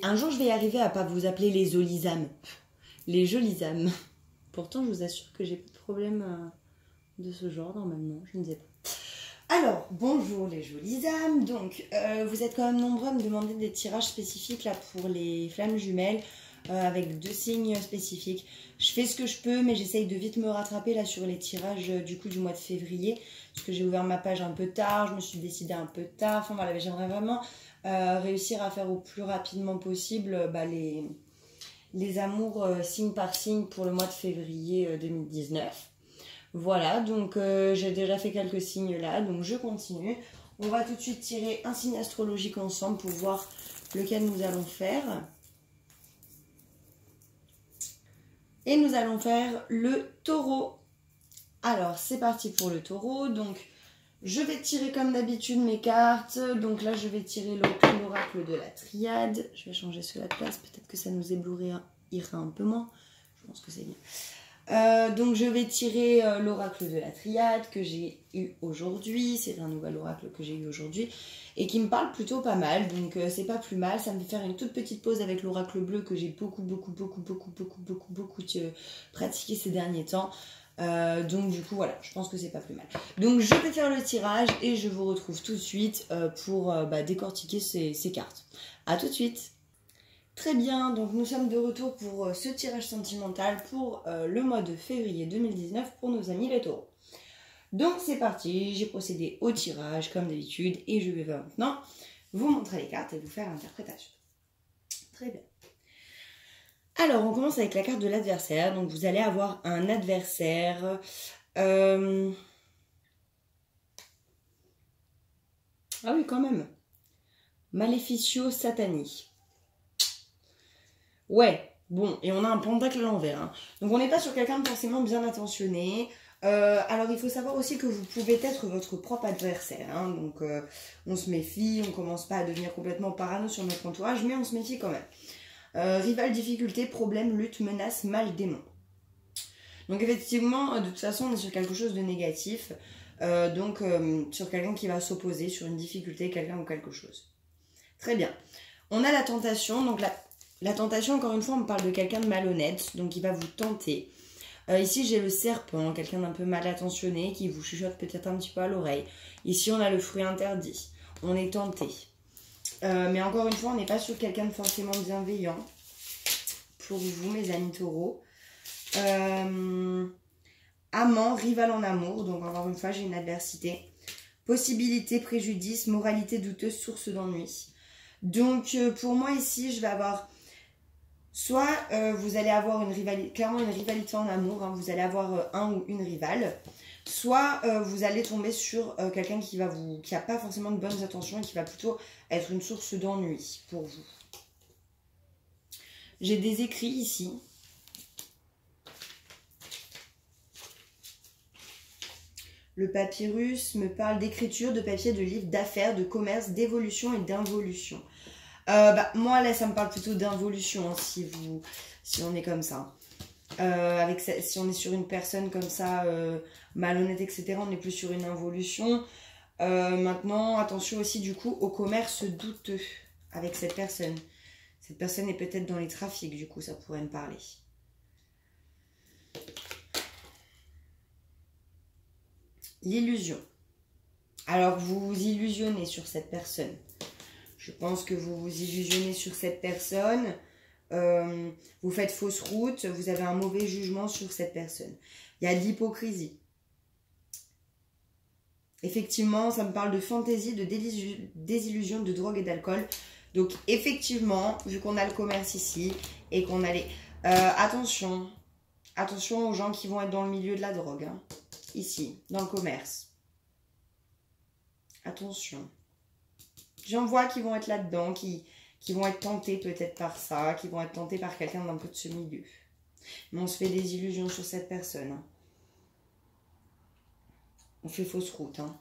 un jour, je vais y arriver à pas vous appeler les olisames. Les jolies âmes. Pourtant, je vous assure que j'ai pas de problème de ce genre, normalement. Je ne sais pas. Alors, bonjour les jolies âmes. Donc, vous êtes quand même nombreux à me demander des tirages spécifiques là pour les flammes jumelles. Avec 2 signes spécifiques. Je fais ce que je peux, mais j'essaye de vite me rattraper là sur les tirages du coup du mois de février. Parce que j'ai ouvert ma page un peu tard, je me suis décidée un peu tard. Enfin voilà, j'aimerais vraiment réussir à faire au plus rapidement possible les amours signe par signe pour le mois de février 2019. Voilà, donc j'ai déjà fait quelques signes là, donc je continue. On va tout de suite tirer un signe astrologique ensemble pour voir lequel nous allons faire. Et nous allons faire le taureau. Alors, c'est parti pour le taureau. Donc, je vais tirer comme d'habitude mes cartes. Donc là, je vais tirer l'oracle de la triade. Je vais changer cela de place. Peut-être que ça nous éblouira un peu moins. Je pense que c'est bien. Donc, je vais tirer l'oracle de la triade que j'ai eu aujourd'hui. C'est un nouvel oracle que j'ai eu aujourd'hui. Et qui me parle plutôt pas mal, donc c'est pas plus mal. Ça me fait faire une toute petite pause avec l'oracle bleu que j'ai beaucoup pratiqué ces derniers temps. Donc du coup voilà, je pense que c'est pas plus mal. Donc je vais faire le tirage et je vous retrouve tout de suite pour décortiquer ces cartes. A tout de suite. Très bien, donc nous sommes de retour pour ce tirage sentimental pour le mois de février 2019 pour nos amis les taureaux. Donc c'est parti, j'ai procédé au tirage comme d'habitude et je vais maintenant vous montrer les cartes et vous faire l'interprétation. Très bien. Alors on commence avec la carte de l'adversaire. Donc vous allez avoir un adversaire. Ah oui quand même. Maleficio Satani. Ouais, bon, et on a un pentacle à l'envers. Hein. Donc on n'est pas sur quelqu'un de forcément bien attentionné. Alors il faut savoir aussi que vous pouvez être votre propre adversaire, hein, donc on se méfie, on commence pas à devenir complètement parano sur notre entourage, mais on se méfie quand même. Rival, difficulté, problème, lutte, menace, mal, démon. Donc effectivement, de toute façon on est sur quelque chose de négatif, sur quelqu'un qui va s'opposer, sur une difficulté, quelqu'un ou quelque chose. Très bien. On a la tentation, donc la tentation encore une fois on me parle de quelqu'un de malhonnête, donc il va vous tenter. Ici, j'ai le serpent, quelqu'un d'un peu mal attentionné qui vous chuchote peut-être un petit peu à l'oreille. Ici, on a le fruit interdit. On est tenté. Mais encore une fois, on n'est pas sur quelqu'un de forcément bienveillant pour vous, mes amis taureaux. Amant, rival en amour. Donc, encore une fois, j'ai une adversité. Possibilité, préjudice, moralité douteuse, source d'ennui. Donc, pour moi, ici, je vais avoir... Soit vous allez avoir clairement une rivalité en amour, hein, vous allez avoir un ou une rivale. Soit vous allez tomber sur quelqu'un qui n'a pas forcément de bonnes intentions et qui va plutôt être une source d'ennui pour vous. J'ai des écrits ici. Le papyrus me parle d'écriture, de papier, de livres, d'affaires, de commerce, d'évolution et d'involution. Moi là ça me parle plutôt d'involution hein, si on est comme ça. Si on est sur une personne comme ça, malhonnête, etc., on est plus sur une involution. Maintenant, attention aussi du coup au commerce douteux avec cette personne. Cette personne est peut-être dans les trafics, du coup ça pourrait me parler. L'illusion. Alors vous vous illusionnez sur cette personne. Je pense que vous vous illusionnez sur cette personne, vous faites fausse route, vous avez un mauvais jugement sur cette personne. Il y a de l'hypocrisie. Effectivement, ça me parle de fantaisie, de désillusion, de drogue et d'alcool. Donc effectivement, vu qu'on a le commerce ici et qu'on a les... attention aux gens qui vont être dans le milieu de la drogue, hein, ici, dans le commerce. Attention. J'en vois qui vont être là-dedans, qui vont être tentés peut-être par ça, qui vont être tentés par quelqu'un d'un peu de ce milieu. Mais on se fait des illusions sur cette personne. Hein. On fait fausse route. Hein.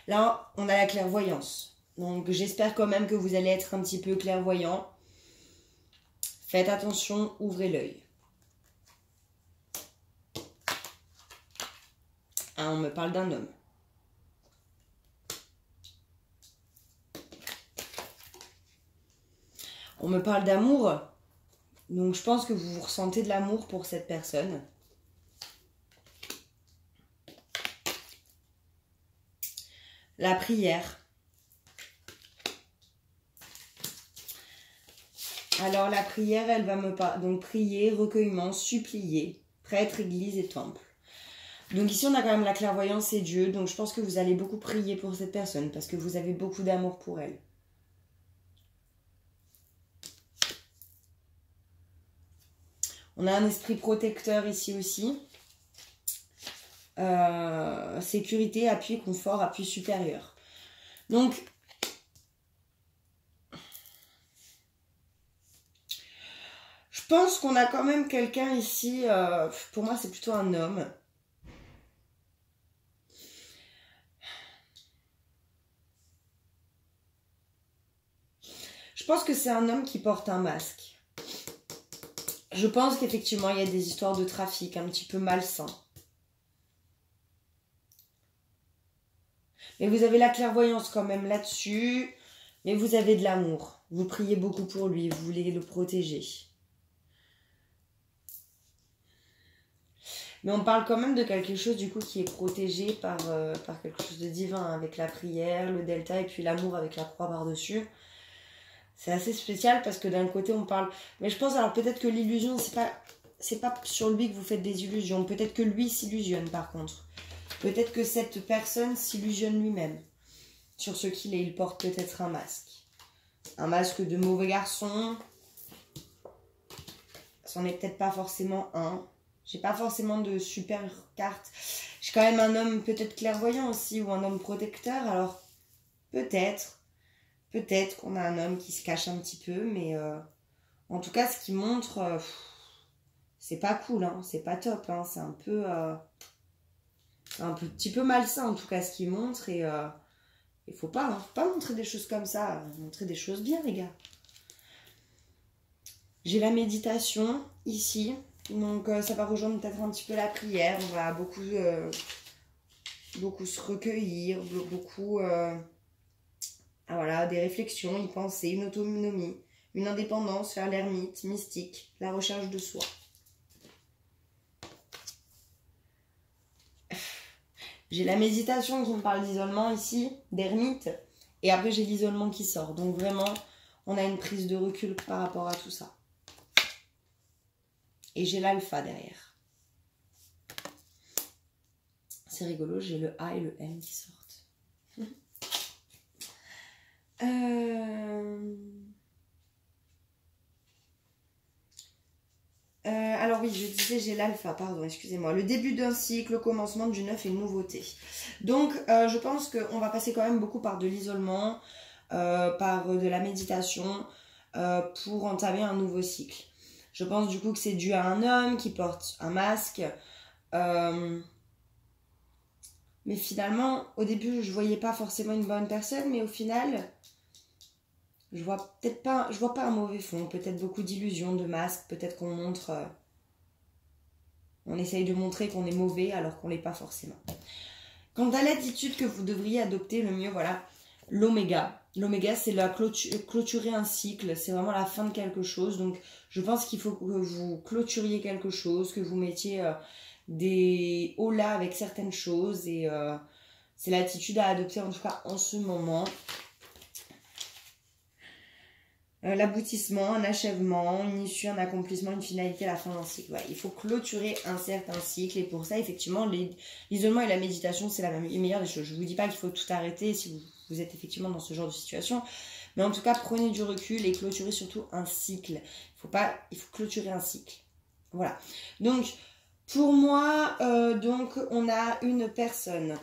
Là, on a la clairvoyance. Donc, j'espère quand même que vous allez être un petit peu clairvoyant. Faites attention, ouvrez l'œil. Ah, on me parle d'un homme. On me parle d'amour. Donc je pense que vous ressentez de l'amour pour cette personne. La prière. Alors la prière, elle va me parler. Donc prier, recueillement, supplier, prêtre, église et temple. Donc ici on a quand même la clairvoyance et Dieu. Donc je pense que vous allez beaucoup prier pour cette personne parce que vous avez beaucoup d'amour pour elle. On a un esprit protecteur ici aussi. Sécurité, appui, confort, appui supérieur. Donc, je pense qu'on a quand même quelqu'un ici, pour moi c'est plutôt un homme. Je pense que c'est un homme qui porte un masque. Je pense qu'effectivement il y a des histoires de trafic un petit peu malsains. Mais vous avez la clairvoyance quand même là-dessus. Mais vous avez de l'amour. Vous priez beaucoup pour lui. Vous voulez le protéger. Mais on parle quand même de quelque chose du coup qui est protégé par quelque chose de divin. Avec la prière, le delta et puis l'amour avec la croix par-dessus. C'est assez spécial parce que d'un côté on parle... Mais je pense alors peut-être que l'illusion c'est pas sur lui que vous faites des illusions. Peut-être que lui s'illusionne par contre. Peut-être que cette personne s'illusionne lui-même sur ce qu'il est. Il porte peut-être un masque. Un masque de mauvais garçon. C'en est peut-être pas forcément un. J'ai pas forcément de super carte. J'ai quand même un homme peut-être clairvoyant aussi ou un homme protecteur. Alors peut-être qu'on a un homme qui se cache un petit peu. Mais en tout cas ce qui montre, c'est pas cool. Hein, c'est pas top. Hein, c'est un peu... petit peu malsain en tout cas ce qu'il montre et il faut pas montrer des choses comme ça, montrer des choses bien les gars. J'ai la méditation ici, donc ça va rejoindre peut-être un petit peu la prière, on va beaucoup se recueillir, beaucoup voilà, des réflexions, y penser, une autonomie, une indépendance, faire l'ermite, mystique, la recherche de soi. J'ai la méditation qui me parle d'isolement ici, d'ermite, et après j'ai l'isolement qui sort. Donc vraiment, on a une prise de recul par rapport à tout ça. Et j'ai l'alpha derrière. C'est rigolo, j'ai le A et le M qui sortent. Alors oui, je disais j'ai l'alpha, pardon, excusez-moi. Le début d'un cycle, le commencement du neuf et une nouveauté. Donc je pense qu'on va passer quand même beaucoup par de l'isolement, par de la méditation, pour entamer un nouveau cycle. Je pense du coup que c'est dû à un homme qui porte un masque. Mais finalement, au début, je voyais pas forcément une bonne personne, mais au final... Je vois pas un mauvais fond, peut-être beaucoup d'illusions, de masques, peut-être qu'on montre, on essaye de montrer qu'on est mauvais alors qu'on l'est pas forcément. Quant à l'attitude que vous devriez adopter, le mieux, voilà, l'oméga. L'oméga, c'est la clôturer un cycle, c'est vraiment la fin de quelque chose. Donc, je pense qu'il faut que vous clôturiez quelque chose, que vous mettiez des hauts-là avec certaines choses. Et c'est l'attitude à adopter, en tout cas, en ce moment. L'aboutissement, un achèvement, une issue, un accomplissement, une finalité à la fin d'un cycle. Ouais, il faut clôturer un certain cycle et pour ça, effectivement, l'isolement et la méditation, c'est la meilleure des choses. Je ne vous dis pas qu'il faut tout arrêter si vous êtes effectivement dans ce genre de situation, mais en tout cas, prenez du recul et clôturez surtout un cycle. Il faut clôturer un cycle. Voilà. Donc, pour moi, on a une personne...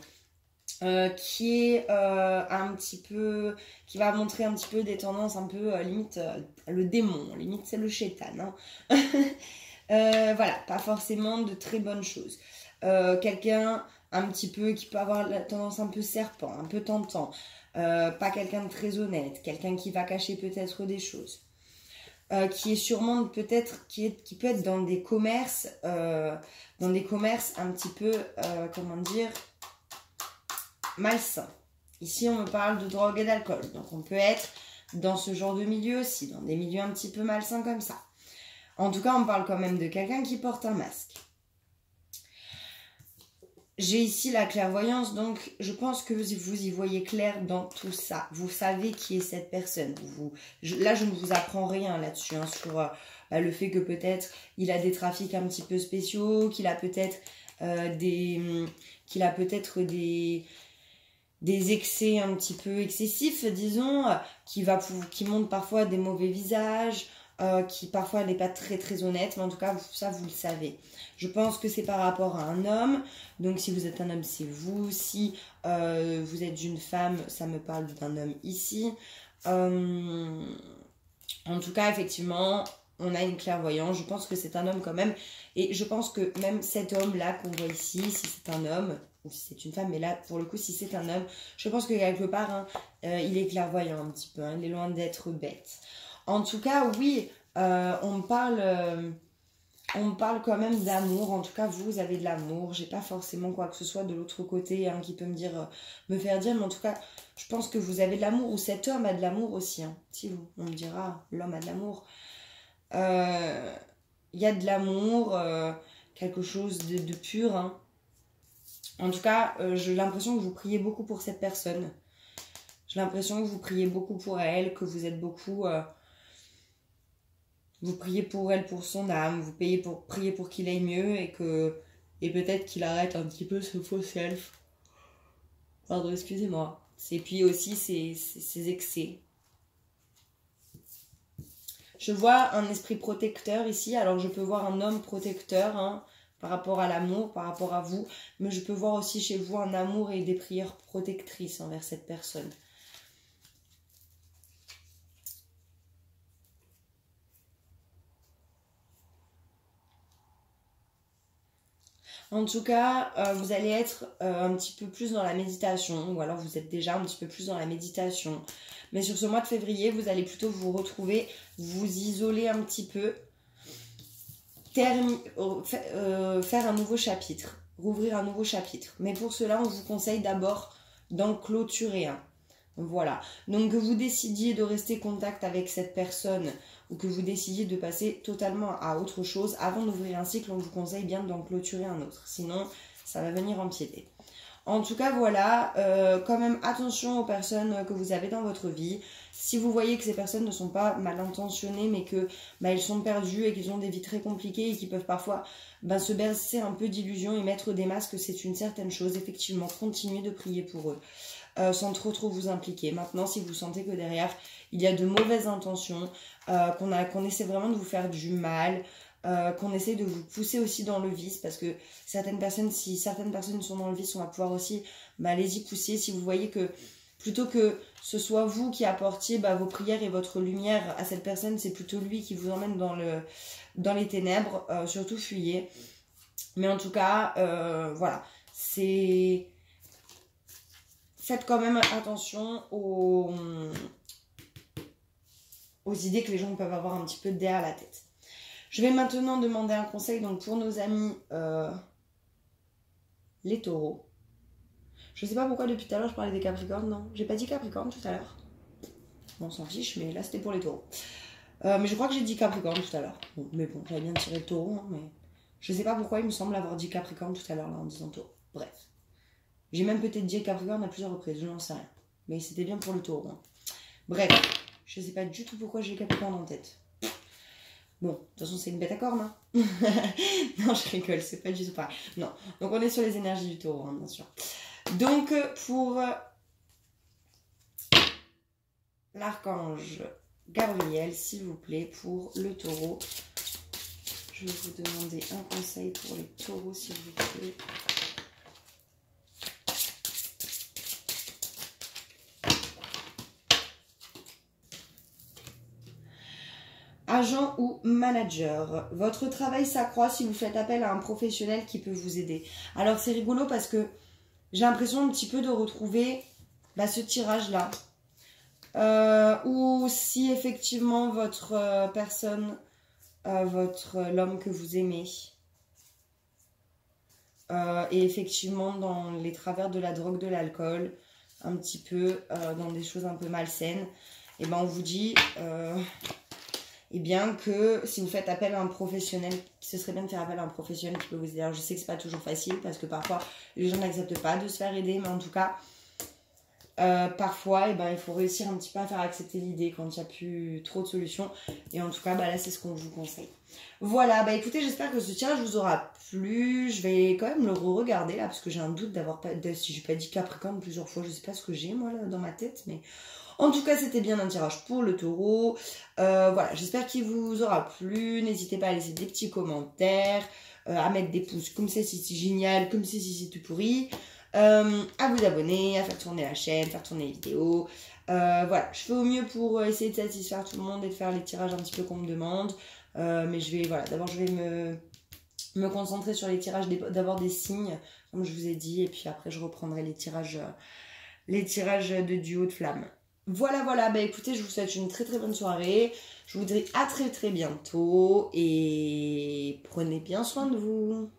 qui est un petit peu, qui va montrer un petit peu des tendances un peu limite le démon, limite c'est le shaitan, hein. Voilà, pas forcément de très bonnes choses. Quelqu'un un petit peu qui peut avoir la tendance un peu serpent, un peu tentant, pas quelqu'un de très honnête, quelqu'un qui va cacher peut-être des choses. Qui est sûrement peut-être, qui peut être dans des commerces un petit peu, comment dire, malsain. Ici, on me parle de drogue et d'alcool. Donc, on peut être dans ce genre de milieu aussi, dans des milieux un petit peu malsains comme ça. En tout cas, on parle quand même de quelqu'un qui porte un masque. J'ai ici la clairvoyance, donc je pense que vous y voyez clair dans tout ça. Vous savez qui est cette personne. Là, je ne vous apprends rien là-dessus, hein, sur le fait que peut-être il a des trafics un petit peu spéciaux, qu'il a peut-être des excès un petit peu excessifs, disons, qui montrent parfois des mauvais visages, qui parfois n'est pas très très honnête, mais en tout cas ça vous le savez. Je pense que c'est par rapport à un homme, donc si vous êtes un homme c'est vous, si vous êtes une femme ça me parle d'un homme ici. En tout cas effectivement on a une clairvoyance, je pense que c'est un homme quand même, et je pense que même cet homme là qu'on voit ici, si c'est un homme ou si c'est une femme, mais là pour le coup si c'est un homme, je pense que quelque part hein, il est clairvoyant un petit peu, hein, il est loin d'être bête. En tout cas, oui, on parle quand même d'amour. En tout cas, vous avez de l'amour. J'ai pas forcément quoi que ce soit de l'autre côté hein, qui peut me faire dire. Mais en tout cas, je pense que vous avez de l'amour. Ou cet homme a de l'amour aussi. Hein. Si on me dira, l'homme a de l'amour. Il y a de l'amour, quelque chose de pur. Hein. En tout cas, j'ai l'impression que vous priez beaucoup pour cette personne. J'ai l'impression que vous priez beaucoup pour elle, que vous êtes beaucoup... vous priez pour elle, pour son âme, vous priez pour qu'il aille mieux et peut-être qu'il arrête un petit peu ce faux self. Pardon, excusez-moi. Et puis aussi ses excès. Je vois un esprit protecteur ici. Alors je peux voir un homme protecteur hein, par rapport à l'amour, par rapport à vous. Mais je peux voir aussi chez vous un amour et des prières protectrices envers cette personne. En tout cas, vous allez être un petit peu plus dans la méditation, ou alors vous êtes déjà un petit peu plus dans la méditation. Mais sur ce mois de février, vous allez plutôt vous retrouver, vous isoler un petit peu, faire un nouveau chapitre, rouvrir un nouveau chapitre. Mais pour cela, on vous conseille d'abord d'en clôturer un. Voilà. Donc que vous décidiez de rester en contact avec cette personne ou que vous décidiez de passer totalement à autre chose, avant d'ouvrir un cycle, on vous conseille bien d'en clôturer un autre. Sinon, ça va venir empiéter. En tout cas, voilà, quand même attention aux personnes que vous avez dans votre vie. Si vous voyez que ces personnes ne sont pas mal intentionnées, mais que elles sont perdues et qu'ils ont des vies très compliquées et qui peuvent parfois se bercer un peu d'illusions et mettre des masques, c'est une certaine chose. Effectivement, continuez de prier pour eux. Sans trop vous impliquer. Maintenant, si vous sentez que derrière, il y a de mauvaises intentions, qu'on essaie vraiment de vous faire du mal, qu'on essaie de vous pousser aussi dans le vice, parce que si certaines personnes sont dans le vice, on va pouvoir aussi les y pousser. Si vous voyez que plutôt que ce soit vous qui apportiez vos prières et votre lumière à cette personne, c'est plutôt lui qui vous emmène dans les ténèbres, surtout fuyez. Mais en tout cas, voilà, faites quand même attention aux idées que les gens peuvent avoir un petit peu derrière la tête. Je vais maintenant demander un conseil donc pour nos amis les taureaux. Je sais pas pourquoi depuis tout à l'heure je parlais des capricornes, non. J'ai pas dit capricorne tout à l'heure. Bon, on s'en fiche, mais là c'était pour les taureaux. Mais je crois que j'ai dit capricorne tout à l'heure. Bon, mais bon, j'avais bien tiré le taureau, hein, mais je sais pas pourquoi il me semble avoir dit capricorne tout à l'heure là en disant taureau. Bref. J'ai même peut-être dit Capricorne à plusieurs reprises, je n'en sais rien. Mais c'était bien pour le taureau. Hein. Bref, je ne sais pas du tout pourquoi j'ai Capricorne en tête. Bon, de toute façon, c'est une bête à cornes. Hein. Non, je rigole, c'est pas du tout pareil. Non, donc on est sur les énergies du taureau, hein, bien sûr. Donc, pour l'archange Gabriel, s'il vous plaît, pour le taureau, je vais vous demander un conseil pour les taureaux, s'il vous plaît. Agent ou manager, votre travail s'accroît si vous faites appel à un professionnel qui peut vous aider. Alors c'est rigolo parce que j'ai l'impression un petit peu de retrouver ce tirage-là. Ou si effectivement votre personne, l'homme que vous aimez, est effectivement dans les travers de la drogue, de l'alcool, un petit peu dans des choses un peu malsaines. et ben on vous dit et bien que si vous faites appel à un professionnel, ce serait bien de faire appel à un professionnel qui peut vous aider. Alors je sais que c'est pas toujours facile parce que parfois les gens n'acceptent pas de se faire aider, mais en tout cas parfois il faut réussir un petit peu à faire accepter l'idée quand il n'y a plus trop de solutions, et en tout cas là c'est ce qu'on vous conseille. Voilà, écoutez, j'espère que ce tirage vous aura plu. Je vais quand même le re-regarder là parce que j'ai un doute d'avoir pas si j'ai pas dit Capricorne plusieurs fois, je sais pas ce que j'ai moi là dans ma tête, mais en tout cas c'était bien un tirage pour le taureau. Voilà, j'espère qu'il vous aura plu. N'hésitez pas à laisser des petits commentaires, à mettre des pouces comme ça si c'est génial, comme ça si c'est tout pourri, à vous abonner, à faire tourner la chaîne, faire tourner les vidéos. Voilà, je fais au mieux pour essayer de satisfaire tout le monde et de faire les tirages un petit peu qu'on me demande. Mais je vais, voilà, d'abord je vais me concentrer sur les tirages, d'abord des signes, comme je vous ai dit, et puis après je reprendrai les tirages de duo de flammes. Voilà, écoutez, je vous souhaite une très très bonne soirée. Je vous dis à très très bientôt et prenez bien soin de vous.